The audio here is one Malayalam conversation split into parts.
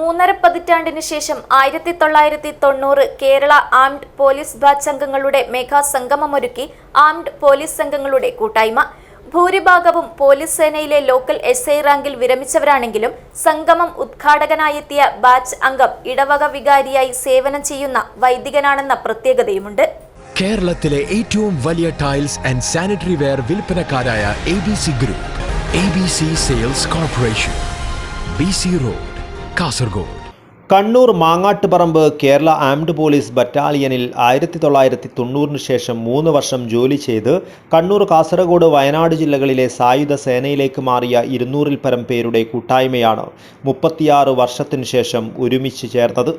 3.5 പതിറ്റാണ്ടിന് ശേഷം 1990 കേരള ആംഡ് പോലീസ് ബാച്ച് അംഗങ്ങളുടെ മെഗാ സംഗമമൊരുക്കി ആംഡ് പോലീസ് സംഘങ്ങളുടെ കൂട്ടായ്മ. ഭൂരിഭാഗവും പോലീസ് സേനയിലെ ലോക്കൽ SI റാങ്കിൽ വിരമിച്ചവരാണെങ്കിലും സംഗമം ഉദ്ഘാടകനായെത്തിയ ബാച്ച് അംഗം ഇടവക വികാരിയായി സേവനം ചെയ്യുന്ന വൈദികനാണെന്ന പ്രത്യേകതയുമുണ്ട്. കേരളത്തിലെ ഏറ്റവും വലിയ ടൈൽസ് ആൻഡ് സാനിറ്ററി വെയർ വിൽപ്പനക്കാരായ ABC group, ABC sales corporation, BC road, Kasaragod. Kannur Mangattuparamba Kerala armed police ബറ്റാലിയനിൽ 1990 ശേഷം 3 വർഷം ജോലി ചെയ്ത് കണ്ണൂർ, കാസർഗോഡ്, വയനാട് ജില്ലകളിലെ സായുധ സേനയിലേക്ക് മാറിയ 200-ൽ പരം പേരുടെ കൂട്ടായ്മയാണ് 36 വർഷത്തിനു ശേഷം ഒരുമിച്ച് ചേർന്നത്.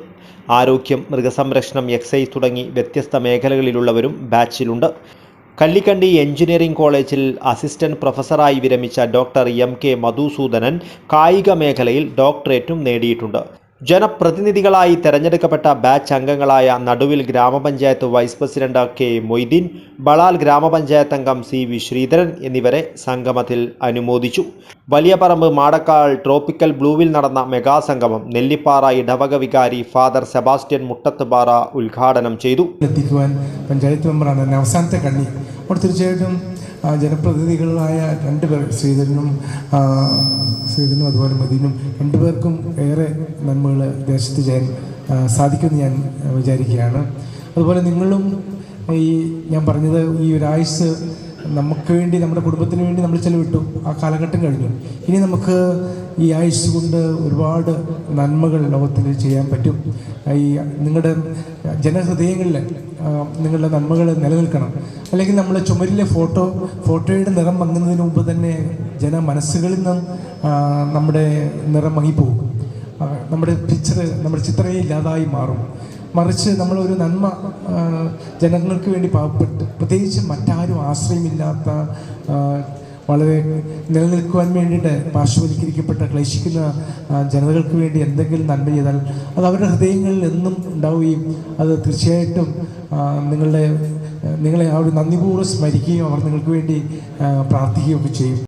ആരോഗ്യം, മൃഗസംരക്ഷണം, എക്സൈസ് തുടങ്ങി വ്യത്യസ്ത മേഖലകളിലുള്ളവരും ബാച്ചിലുണ്ട്. കല്ലിക്കണ്ടി എഞ്ചിനീയറിംഗ് കോളേജിൽ അസിസ്റ്റന്റ് പ്രൊഫസറായി വിരമിച്ച ഡോക്ടർ MK മധുസൂദനൻ കായിക മേഖലയിൽ ഡോക്ടറേറ്റും നേടിയിട്ടുണ്ട്. ജനപ്രതിനിധികളായി തെരഞ്ഞെടുക്കപ്പെട്ട ബാച്ച് അംഗങ്ങളായ നടുവിൽ ഗ്രാമപഞ്ചായത്ത് vice president K Moideen, Balal ഗ്രാമപഞ്ചായത്ത് അംഗം CV ശ്രീധരൻ എന്നിവരെ സംഗമത്തിൽ അനുമോദിച്ചു. വലിയപറമ്പ് മാടക്കാൾ ട്രോപ്പിക്കൽ ബ്ലൂവിൽ നടന്ന മെഗാ സംഗമം നെല്ലിപ്പാറ ഇടവക വികാരി ഫാദർ സെബാസ്റ്റ്യൻ മുട്ടത്തുപാറ ഉദ്ഘാടനം ചെയ്തു. പഞ്ചായത്ത് മെമ്പറാണ് അവസാനത്തെ കണ്ണി. അപ്പോൾ തീർച്ചയായിട്ടും ജനപ്രതിനിധികളായ 2 പേർ, ശ്രീധരനും അതുപോലെ മദീനും, 2 പേർക്കും ഏറെ നന്മകൾ ദേശത്ത് ചെയ്യാൻ സാധിക്കുമെന്ന് ഞാൻ വിചാരിക്കുകയാണ്. അതുപോലെ നിങ്ങളും ഞാൻ പറഞ്ഞത് ഈ ഒരാഴ്ച നമുക്ക് വേണ്ടി, നമ്മുടെ കുടുംബത്തിന് വേണ്ടി നമ്മൾ ചെലവിട്ടു. ആ കാലഘട്ടം കഴിഞ്ഞു. ഇനി നമുക്ക് ഈ ആയുഷ് കൊണ്ട് ഒരുപാട് നന്മകൾ ലോകത്തിൽ ചെയ്യാൻ പറ്റും. ഈ നിങ്ങളുടെ ജനഹൃദയങ്ങളിൽ നിങ്ങളുടെ നന്മകൾ നിലനിൽക്കണം. അല്ലെങ്കിൽ നമ്മൾ ചുമരിലെ ഫോട്ടോയുടെ നിറം മങ്ങുന്നതിന് മുമ്പ് തന്നെ മനസ്സുകളിൽ നിന്നും നമ്മുടെ നിറം മങ്ങിപ്പോകും. നമ്മുടെ ചിത്രമേ ഇല്ലാതായി മാറും. മറിച്ച് നമ്മളൊരു നന്മ ജനങ്ങൾക്ക് വേണ്ടി പാവപ്പെട്ട്, പ്രത്യേകിച്ച് മറ്റാരും ആശ്രയമില്ലാത്ത, വളരെ നിലനിൽക്കുവാൻ വേണ്ടിയിട്ട് പാർശ്വവൽക്കരിക്കപ്പെട്ട, ക്ലേശിക്കുന്ന ജനതകൾക്ക് വേണ്ടി എന്തെങ്കിലും നന്മ ചെയ്താൽ അത് അവരുടെ ഹൃദയങ്ങളിൽ എന്നും ഉണ്ടാവുകയും അത് തീർച്ചയായിട്ടും നിങ്ങളെ ആ ഒരു നന്ദിപൂർവ്വം സ്മരിക്കുകയും അവർ നിങ്ങൾക്ക് വേണ്ടി പ്രാർത്ഥിക്കുകയൊക്കെ ചെയ്യും.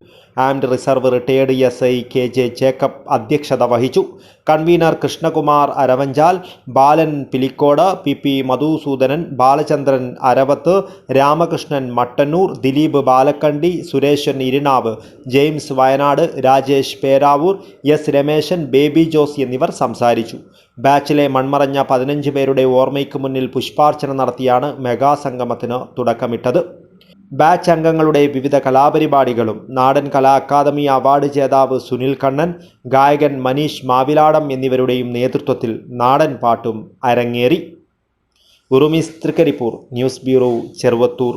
Armed reserve retired SI KJ Jacob അധ്യക്ഷത വഹിച്ചു. Convener Krishnakumar Aravanchal, Balan Pilicode, PP Madhusoodanan, Balachandran Aravath, Ramakrishnan Mattannur, Dileep Balakandi, Sureshan Irinave, James Wayanad, Rajesh Peravoor, S Rameshan, Baby Jose എന്നിവർ സംസാരിച്ചു. ബാച്ചിലെ മൺമറഞ്ഞ 15 പേരുടെ ഓർമ്മയ്ക്ക് മുന്നിൽ പുഷ്പാർച്ചന നടത്തിയാണ് മെഗാ സംഗമത്തിന് തുടക്കമിട്ടത്. ബാച്ച് അംഗങ്ങളുടെ വിവിധ കലാപരിപാടികളും നാടൻ കലാ അക്കാദമി അവാർഡ് ജേതാവ് സുനിൽ കണ്ണൻ, ഗായകൻ മനീഷ് മാവിലാടം എന്നിവരുടെയും നേതൃത്വത്തിൽ നാടൻ പാട്ടും അരങ്ങേറി. ഉറുമി തൃക്കരിപ്പൂർ, ന്യൂസ് ബ്യൂറോ, ചെറുവത്തൂർ.